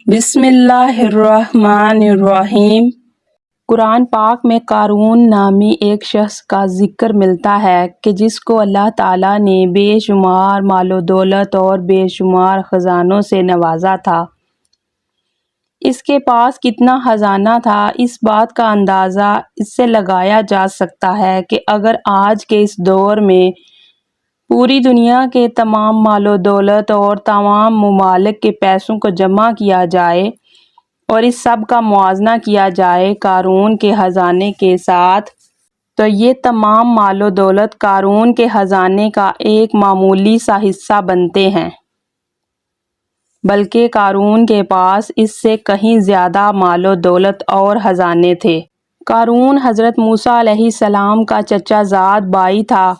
بسم اللہ الرحمن الرحیم۔ قرآن پاک میں قارون نامی ایک شخص کا ذکر ملتا ہے کہ جس کو اللہ تعالیٰ نے بے شمار مال و دولت اور بے شمار خزانوں سے نوازا تھا۔ اس کے پاس کتنا خزانہ تھا، اس بات کا اندازہ اس سے لگایا جا سکتا ہے کہ اگر آج کے اس دور میں پوری دنیا کے تمام مال و دولت اور تمام ممالک کے پیسوں کو جمع کیا جائے اور اس سب کا موازنہ کیا جائے قارون کے خزانے کے ساتھ، تو یہ تمام مال و دولت قارون کے خزانے کا ایک معمولی سا حصہ بنتے ہیں، بلکہ قارون کے پاس اس سے کہیں زیادہ مال و دولت اور خزانے تھے۔ قارون حضرت موسیٰ علیہ السلام کا چچا زاد بھائی تھا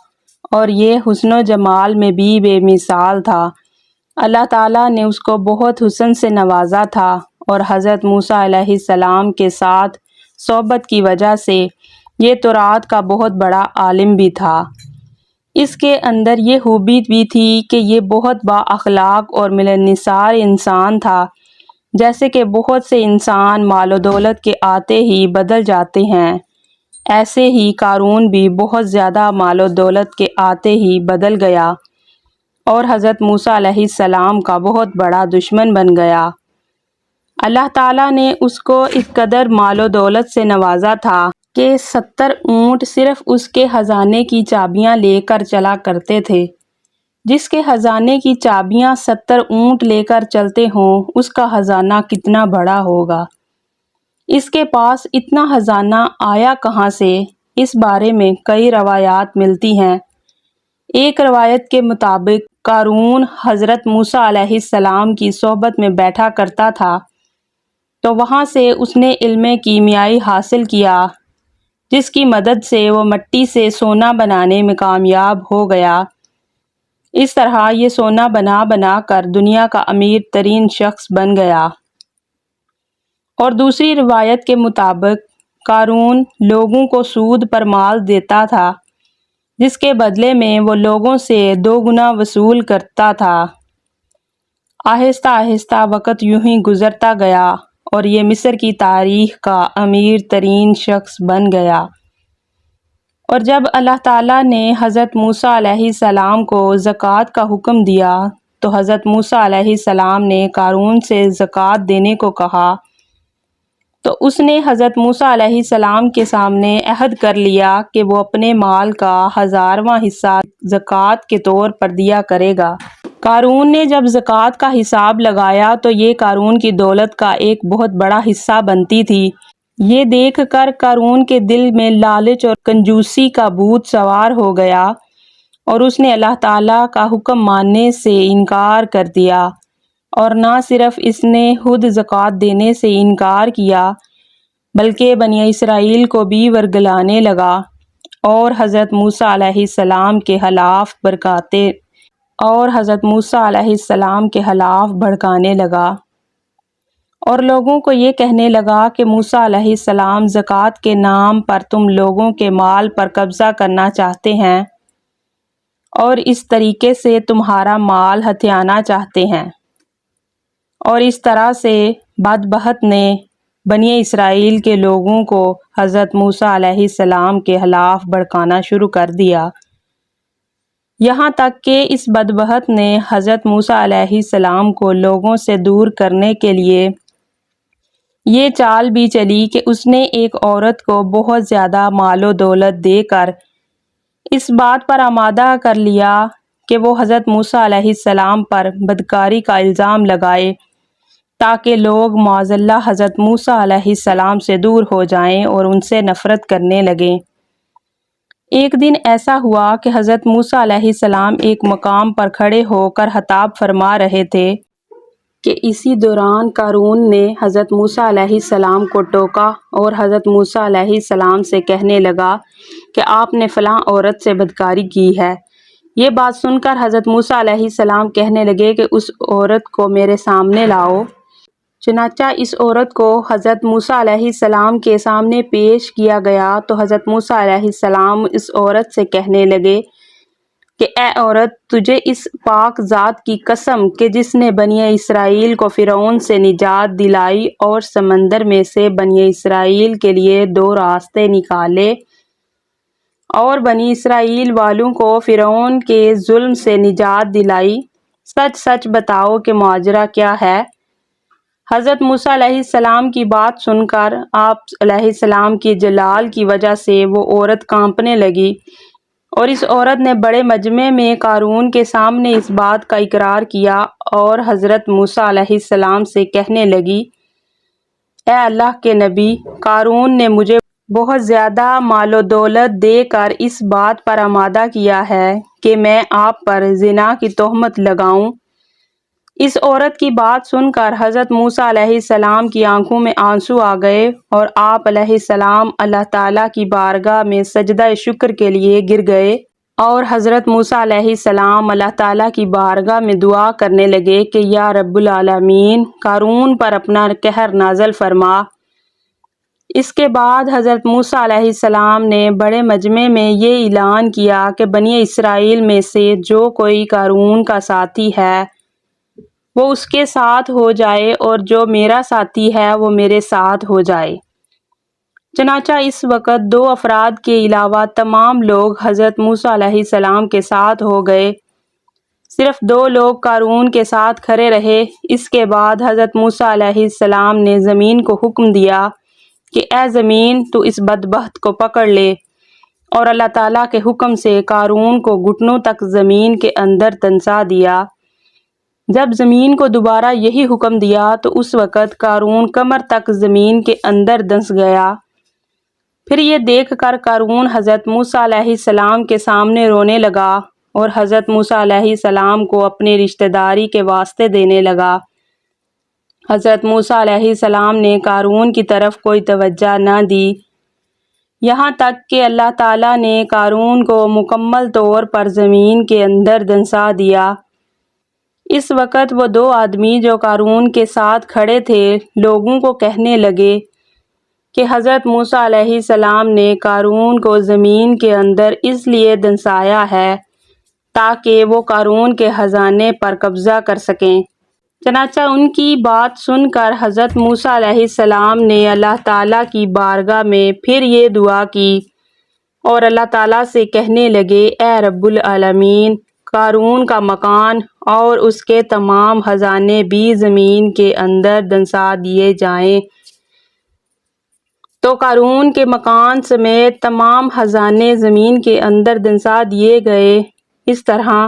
اور یہ حسن و جمال میں بھی بے مثال تھا۔ اللہ تعالیٰ نے اس کو بہت حسن سے نوازا تھا اور حضرت موسیٰ علیہ السلام کے ساتھ صحبت کی وجہ سے یہ تورات کا بہت بڑا عالم بھی تھا۔ اس کے اندر یہ خوبی بھی تھی کہ یہ بہت با اخلاق اور ملنسار انسان تھا۔ جیسے کہ بہت سے انسان مال و دولت کے آتے ہی بدل جاتے ہیں، ایسے ہی قارون بھی بہت زیادہ مال و دولت کے آتے ہی بدل گیا اور حضرت موسیٰ علیہ السلام کا بہت بڑا دشمن بن گیا۔ اللہ تعالیٰ نے اس کو اس قدر مال و دولت سے نوازا تھا کہ 70 اونٹ صرف اس کے خزانے کی چابیاں لے کر چلا کرتے تھے۔ جس کے خزانے کی چابیاں 70 اونٹ لے کر چلتے ہوں، اس کا خزانہ کتنا بڑا ہوگا۔ اس کے پاس اتنا خزانہ آیا کہاں سے، اس بارے میں کئی روایات ملتی ہیں۔ ایک روایت کے مطابق قارون حضرت موسیٰ علیہ السلام کی صحبت میں بیٹھا کرتا تھا تو وہاں سے اس نے علم کیمیائی حاصل کیا، جس کی مدد سے وہ مٹی سے سونا بنانے میں کامیاب ہو گیا۔ اس طرح یہ سونا بنا بنا کر دنیا کا امیر ترین شخص بن گیا۔ اور دوسری روایت کے مطابق قارون لوگوں کو سود پر مال دیتا تھا، جس کے بدلے میں وہ لوگوں سے 2 گنا وصول کرتا تھا۔ آہستہ آہستہ وقت یوں ہی گزرتا گیا اور یہ مصر کی تاریخ کا امیر ترین شخص بن گیا۔ اور جب اللہ تعالیٰ نے حضرت موسیٰ علیہ السلام کو زکوٰۃ کا حکم دیا تو حضرت موسیٰ علیہ السلام نے قارون سے زکوٰۃ دینے کو کہا، تو اس نے حضرت موسیٰ علیہ السلام کے سامنے عہد کر لیا کہ وہ اپنے مال کا 1000واں حصہ زکوٰۃ کے طور پر دیا کرے گا۔ قارون نے جب زکوٰۃ کا حساب لگایا تو یہ قارون کی دولت کا ایک بہت بڑا حصہ بنتی تھی۔ یہ دیکھ کر قارون کے دل میں لالچ اور کنجوسی کا بھوت سوار ہو گیا اور اس نے اللہ تعالیٰ کا حکم ماننے سے انکار کر دیا، اور نہ صرف اس نے خود زکوٰۃ دینے سے انکار کیا بلکہ بنی اسرائیل کو بھی ورگلانے لگا اور حضرت موسیٰ علیہ السلام کے خلاف بھڑکانے لگا اور لوگوں کو یہ کہنے لگا کہ موسیٰ علیہ السلام زکوٰۃ کے نام پر تم لوگوں کے مال پر قبضہ کرنا چاہتے ہیں اور اس طریقے سے تمہارا مال ہتھیانا چاہتے ہیں۔ اور اس طرح سے بدبخت نے بنی اسرائیل کے لوگوں کو حضرت موسیٰ علیہ السلام کے خلاف بھڑکانا شروع کر دیا، یہاں تک کہ اس بدبخت نے حضرت موسیٰ علیہ السلام کو لوگوں سے دور کرنے کے لیے یہ چال بھی چلی کہ اس نے ایک عورت کو بہت زیادہ مال و دولت دے کر اس بات پر آمادہ کر لیا کہ وہ حضرت موسیٰ علیہ السلام پر بدکاری کا الزام لگائے تاکہ لوگ معاذ اللہ حضرت موسیٰ علیہ السلام سے دور ہو جائیں اور ان سے نفرت کرنے لگیں۔ ایک دن ایسا ہوا کہ حضرت موسیٰ علیہ السلام ایک مقام پر کھڑے ہو کر خطاب فرما رہے تھے کہ اسی دوران قارون نے حضرت موسیٰ علیہ السلام کو ٹوکا اور حضرت موسیٰ علیہ السلام سے کہنے لگا کہ آپ نے فلاں عورت سے بدکاری کی ہے۔ یہ بات سن کر حضرت موسیٰ علیہ السلام کہنے لگے کہ اس عورت کو میرے سامنے لاؤ۔ چنانچہ اس عورت کو حضرت موسیٰ علیہ السلام کے سامنے پیش کیا گیا تو حضرت موسیٰ علیہ السلام اس عورت سے کہنے لگے، کہ اے عورت، تجھے اس پاک ذات کی قسم کہ جس نے بنی اسرائیل کو فرعون سے نجات دلائی اور سمندر میں سے بنی اسرائیل کے لیے 2 راستے نکالے اور بنی اسرائیل والوں کو فرعون کے ظلم سے نجات دلائی، سچ سچ بتاؤ کہ ماجرا کیا ہے؟ حضرت موسیٰ علیہ السلام کی بات سن کر آپ علیہ السلام کی جلال کی وجہ سے وہ عورت کانپنے لگی، اور اس عورت نے بڑے مجمع میں قارون کے سامنے اس بات کا اقرار کیا اور حضرت موسیٰ علیہ السلام سے کہنے لگی، اے اللہ کے نبی، قارون نے مجھے بہت زیادہ مال و دولت دے کر اس بات پر آمادہ کیا ہے کہ میں آپ پر زنا کی تہمت لگاؤں۔ اس عورت کی بات سن کر حضرت موسیٰ علیہ السلام کی آنکھوں میں آنسو آ گئے اور آپ علیہ السلام اللہ تعالیٰ کی بارگاہ میں سجدہ شکر کے لیے گر گئے اور حضرت موسیٰ علیہ السلام اللہ تعالیٰ کی بارگاہ میں دعا کرنے لگے کہ یا رب العالمین، قارون پر اپنا قہر نازل فرما۔ اس کے بعد حضرت موسیٰ علیہ السلام نے بڑے مجمع میں یہ اعلان کیا کہ بنی اسرائیل میں سے جو کوئی قارون کا ساتھی ہے وہ اس کے ساتھ ہو جائے اور جو میرا ساتھی ہے وہ میرے ساتھ ہو جائے۔ چنانچہ اس وقت 2 افراد کے علاوہ تمام لوگ حضرت موسیٰ علیہ السلام کے ساتھ ہو گئے، صرف 2 لوگ قارون کے ساتھ کھڑے رہے۔ اس کے بعد حضرت موسیٰ علیہ السلام نے زمین کو حکم دیا کہ اے زمین، تو اس بدبخت کو پکڑ لے، اور اللہ تعالیٰ کے حکم سے قارون کو گھٹنوں تک زمین کے اندر دنسا دیا۔ جب زمین کو دوبارہ یہی حکم دیا تو اس وقت قارون کمر تک زمین کے اندر دنس گیا۔ پھر یہ دیکھ کر قارون حضرت موسیٰ علیہ السلام کے سامنے رونے لگا اور حضرت موسیٰ علیہ السلام کو اپنی رشتہ داری کے واسطے دینے لگا۔ حضرت موسیٰ علیہ السلام نے قارون کی طرف کوئی توجہ نہ دی، یہاں تک کہ اللہ تعالیٰ نے قارون کو مکمل طور پر زمین کے اندر دنسا دیا۔ اس وقت وہ 2 آدمی جو قارون کے ساتھ کھڑے تھے لوگوں کو کہنے لگے کہ حضرت موسیٰ علیہ السلام نے قارون کو زمین کے اندر اس لیے دنسایا ہے تاکہ وہ قارون کے خزانے پر قبضہ کر سکیں۔ چنانچہ ان کی بات سن کر حضرت موسیٰ علیہ السلام نے اللہ تعالیٰ کی بارگاہ میں پھر یہ دعا کی اور اللہ تعالیٰ سے کہنے لگے، اے رب العالمین، قارون کا مکان اور اس کے تمام خزانے بھی زمین کے اندر دنسا دیے جائیں۔ تو قارون کے مکان سمیت تمام خزانے زمین کے اندر دنسا دیے گئے۔ اس طرح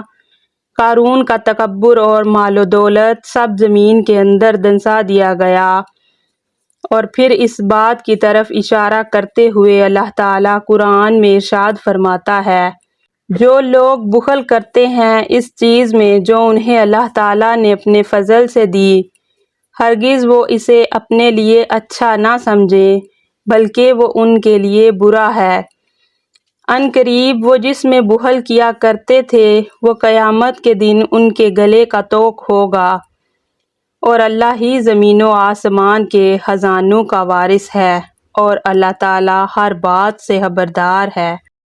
قارون کا تکبر اور مال و دولت سب زمین کے اندر دنسا دیا گیا۔ اور پھر اس بات کی طرف اشارہ کرتے ہوئے اللہ تعالیٰ قرآن میں ارشاد فرماتا ہے، جو لوگ بخل کرتے ہیں اس چیز میں جو انہیں اللہ تعالیٰ نے اپنے فضل سے دی، ہرگز وہ اسے اپنے لیے اچھا نہ سمجھیں بلکہ وہ ان کے لیے برا ہے۔ ان قریب وہ جس میں بخل کیا کرتے تھے وہ قیامت کے دن ان کے گلے کا توق ہوگا، اور اللہ ہی زمین و آسمان کے خزانوں کا وارث ہے، اور اللہ تعالیٰ ہر بات سے خبردار ہے۔